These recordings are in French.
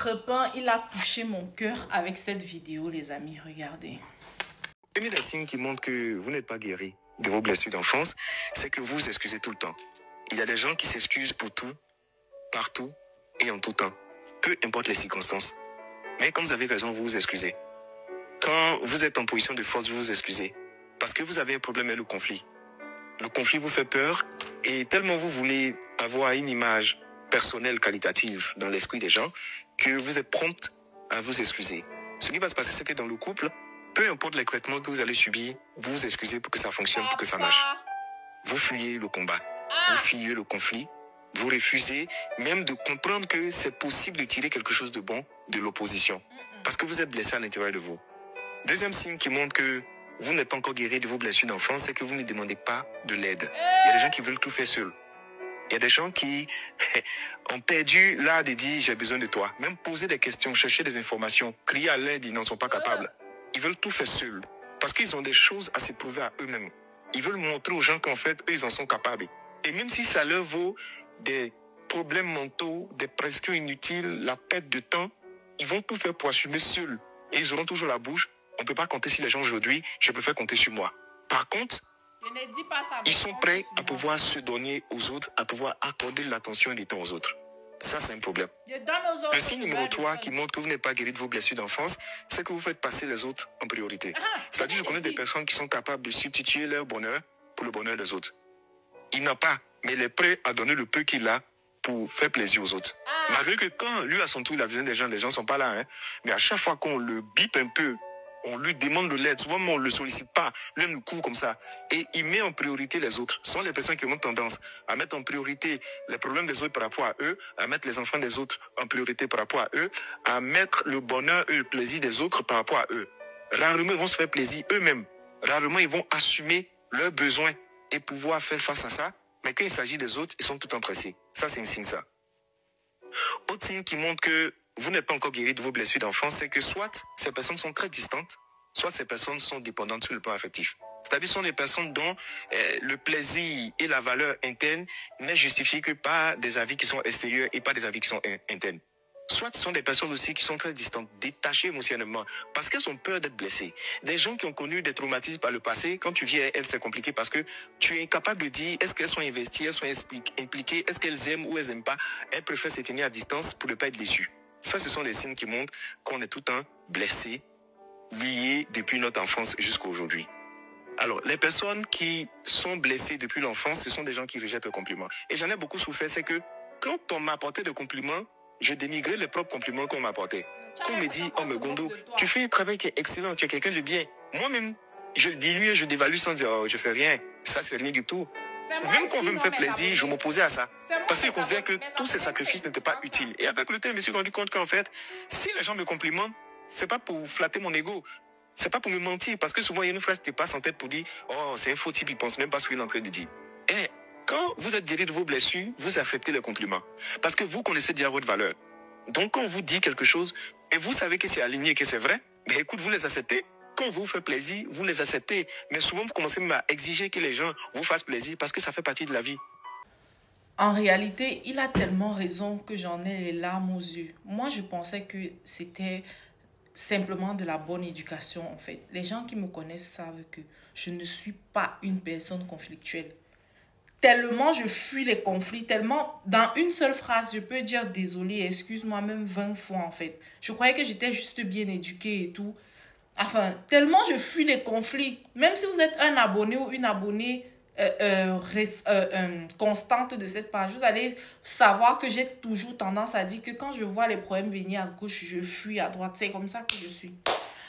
Crepin, il a touché mon cœur avec cette vidéo, les amis. Regardez. Le premier des signes qui montre que vous n'êtes pas guéri de vos blessures d'enfance, c'est que vous vous excusez tout le temps. Il y a des gens qui s'excusent pour tout, partout et en tout temps, peu importe les circonstances. Mais quand vous avez raison, vous vous excusez. Quand vous êtes en position de force, vous vous excusez. Parce que vous avez un problème avec le conflit. Le conflit vous fait peur et tellement vous voulez avoir une image personnelle qualitative dans l'esprit des gens que vous êtes prompte à vous excuser. Ce qui va se passer, c'est que dans le couple, peu importe les traitements que vous allez subir, vous vous excusez pour que ça fonctionne, pour que ça marche. Vous fuyez le combat, vous fuyez le conflit, vous refusez même de comprendre que c'est possible de tirer quelque chose de bon de l'opposition. Parce que vous êtes blessé à l'intérieur de vous. Deuxième signe qui montre que vous n'êtes pas encore guéri de vos blessures d'enfance, c'est que vous ne demandez pas de l'aide. Il y a des gens qui veulent tout faire seuls. Il y a des gens qui ont perdu l'art de dire « j'ai besoin de toi ». Même poser des questions, chercher des informations, crier à l'aide, ils n'en sont pas capables. Ils veulent tout faire seuls parce qu'ils ont des choses à s'éprouver à eux-mêmes. Ils veulent montrer aux gens qu'en fait, eux, ils en sont capables. Et même si ça leur vaut des problèmes mentaux, des pressions inutiles, la perte de temps, ils vont tout faire pour assumer seuls. Et ils auront toujours la bouche. On ne peut pas compter sur les gens aujourd'hui, je préfère compter sur moi. Par contre, ils sont prêts à pouvoir se donner aux autres, à pouvoir accorder de l'attention et du temps aux autres. Ça, c'est un problème. Le signe numéro 3 qui montre que vous n'êtes pas guéri de vos blessures d'enfance, c'est que vous faites passer les autres en priorité. C'est-à-dire, je connais des personnes qui sont capables de substituer leur bonheur pour le bonheur des autres. Il n'a pas, mais il est prêt à donner le peu qu'il a pour faire plaisir aux autres. Malgré que quand lui, à son tour, il a besoin des gens ne sont pas là. Mais à chaque fois qu'on le bip un peu, on lui demande de l'aide. Souvent, on ne le sollicite pas. Lui, il nous court comme ça. Et il met en priorité les autres. Ce sont les personnes qui ont tendance à mettre en priorité les problèmes des autres par rapport à eux, à mettre les enfants des autres en priorité par rapport à eux, à mettre le bonheur et le plaisir des autres par rapport à eux. Rarement, ils vont se faire plaisir eux-mêmes. Rarement, ils vont assumer leurs besoins et pouvoir faire face à ça. Mais quand il s'agit des autres, ils sont tout empressés. Ça, c'est un signe, ça. Autre signe qui montre que vous n'êtes pas encore guéri de vos blessures d'enfance, c'est que soit ces personnes sont très distantes, soit ces personnes sont dépendantes sur le plan affectif. C'est-à-dire ce sont des personnes dont le plaisir et la valeur interne n'est justifié que par des avis qui sont extérieurs et pas des avis qui sont internes. Soit ce sont des personnes aussi qui sont très distantes, détachées émotionnellement, parce qu'elles ont peur d'être blessées. Des gens qui ont connu des traumatismes par le passé, quand tu vis avec elles, c'est compliqué parce que tu es incapable de dire est-ce qu'elles sont investies, elles sont impliquées, est-ce qu'elles aiment ou elles n'aiment pas. Elles préfèrent se tenir à distance pour ne pas être déçues. Ça, ce sont des signes qui montrent qu'on est tout le temps blessé, lié depuis notre enfance jusqu'à aujourd'hui. Alors, les personnes qui sont blessées depuis l'enfance, ce sont des gens qui rejettent le compliment. Et j'en ai beaucoup souffert, c'est que quand on m'apportait des compliments, je dénigrais les propres compliments qu'on m'apportait. Quand on me dit, oh, mais Gondo, tu fais un travail qui est excellent, tu es quelqu'un de bien. Moi-même, je le dilue, je dévalue sans dire, oh, je fais rien. Ça, c'est rien du tout. Même quand on veut me faire plaisir, je m'opposais à ça. Parce que je considère que tous ces sacrifices n'étaient pas utiles. Et avec le temps, je me suis rendu compte qu'en fait, si les gens me complimentent, c'est pas pour flatter mon ego. C'est pas pour me mentir. Parce que souvent, il y a une phrase qui te passe en tête pour dire, oh, c'est un faux type, il pense même pas ce qu'il est en train de dire. Et quand vous êtes guéri de vos blessures, vous acceptez les compliments. Parce que vous connaissez déjà votre valeur. Donc, quand on vous dit quelque chose, et vous savez que c'est aligné, que c'est vrai, mais écoute, vous les acceptez. Quand on vous fait plaisir, vous les acceptez. Mais souvent, vous commencez même à exiger que les gens vous fassent plaisir parce que ça fait partie de la vie. En réalité, il a tellement raison que j'en ai les larmes aux yeux. Moi, je pensais que c'était simplement de la bonne éducation, en fait. Les gens qui me connaissent savent que je ne suis pas une personne conflictuelle. Tellement je fuis les conflits, tellement dans une seule phrase, je peux dire désolé, excuse-moi même 20 fois, en fait. Je croyais que j'étais juste bien éduquée et tout. Enfin, tellement je fuis les conflits. Même si vous êtes un abonné ou une abonnée constante de cette page, vous allez savoir que j'ai toujours tendance à dire que quand je vois les problèmes venir à gauche, je fuis à droite. C'est comme ça que je suis.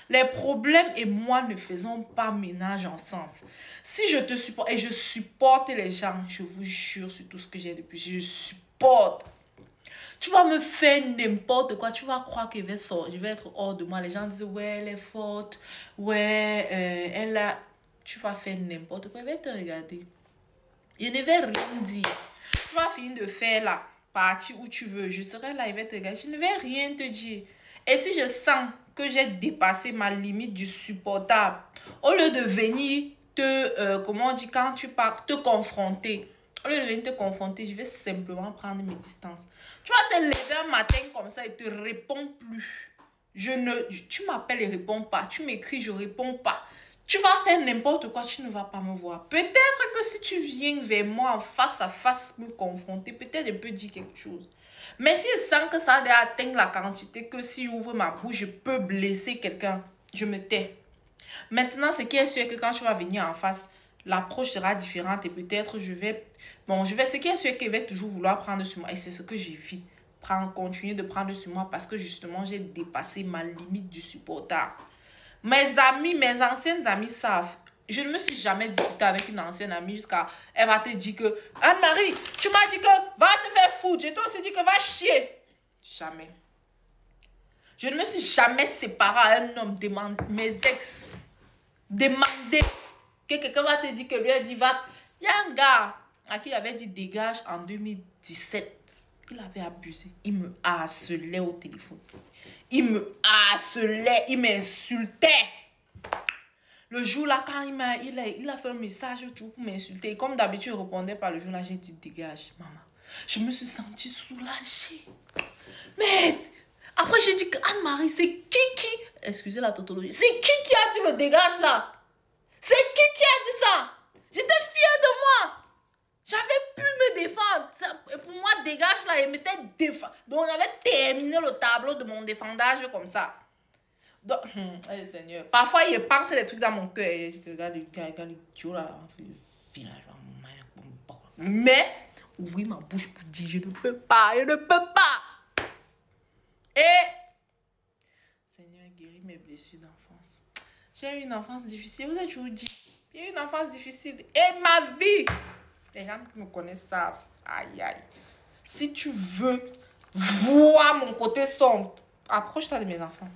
Les problèmes et moi ne faisons pas ménage ensemble. Si je te supporte, et je supporte les gens, je vous jure sur tout ce que j'ai depuis, je supporte. Tu vas me faire n'importe quoi, tu vas croire que je vais être hors de moi. Les gens disent, ouais, elle est forte, ouais, elle a... Tu vas faire n'importe quoi, je vais te regarder. Je ne vais rien dire. Tu vas finir de faire la partie où tu veux. Je serai là, je vais te regarder. Je ne vais rien te dire. Et si je sens que j'ai dépassé ma limite du supportable, au lieu de venir te, comment on dit, quand tu pars, te confronter, Au lieu de venir te confronter, je vais simplement prendre mes distances. Tu vas te lever un matin comme ça et te réponds plus. Tu m'appelles et réponds pas. Tu m'écris, je réponds pas. Tu vas faire n'importe quoi, tu ne vas pas me voir. Peut-être que si tu viens vers moi en face à face me confronter, peut-être je peux dire quelque chose. Mais si je sens que ça a atteint la quantité que si j'ouvre ma bouche, je peux blesser quelqu'un, je me tais. Maintenant, ce qui est sûr que quand tu vas venir en face, l'approche sera différente et peut-être ce qui est sûr que je vais toujours vouloir prendre sur moi et c'est ce que j'évite. Continuer de prendre sur moi parce que justement, j'ai dépassé ma limite du supportable. Mes amis, mes anciennes amies savent. Je ne me suis jamais disputée avec une ancienne amie jusqu'à... Elle va te dire que... Anne-Marie, tu m'as dit que va te faire foutre. Je t'ai aussi dit que va chier. Jamais. Je ne me suis jamais séparée à un homme. Mes ex. Demander que quelqu'un va te dire que lui a dit va... Il y a un gars à qui il avait dit dégage en 2017. Il avait abusé. Il me harcelait au téléphone. Il me harcelait. Il m'insultait. Le jour-là, quand il a fait un message pour m'insulter. Comme d'habitude, il répondait pas le jour-là. J'ai dit, dégage, maman. Je me suis sentie soulagée. Mais après, j'ai dit que Anne-Marie, c'est qui... Excusez la tautologie. C'est qui a dit le dégage là? C'est qui a dit ça? J'étais fière de moi. J'avais pu me défendre. Pour moi, dégage là, il m'était défendu. Donc, j'avais terminé le tableau de mon défendage comme ça. Donc, Seigneur. Parfois, il pense des trucs dans mon cœur. Mais, ouvrir ma bouche pour dire, je ne peux pas, je ne peux pas. Et, Seigneur, guéris mes blessures d'enfance. J'ai eu une enfance difficile. Vous avez toujours dit, j'ai eu une enfance difficile. Et ma vie, les gens qui me connaissent savent. Aïe, aïe. Si tu veux voir mon côté sombre, approche-toi de mes enfants.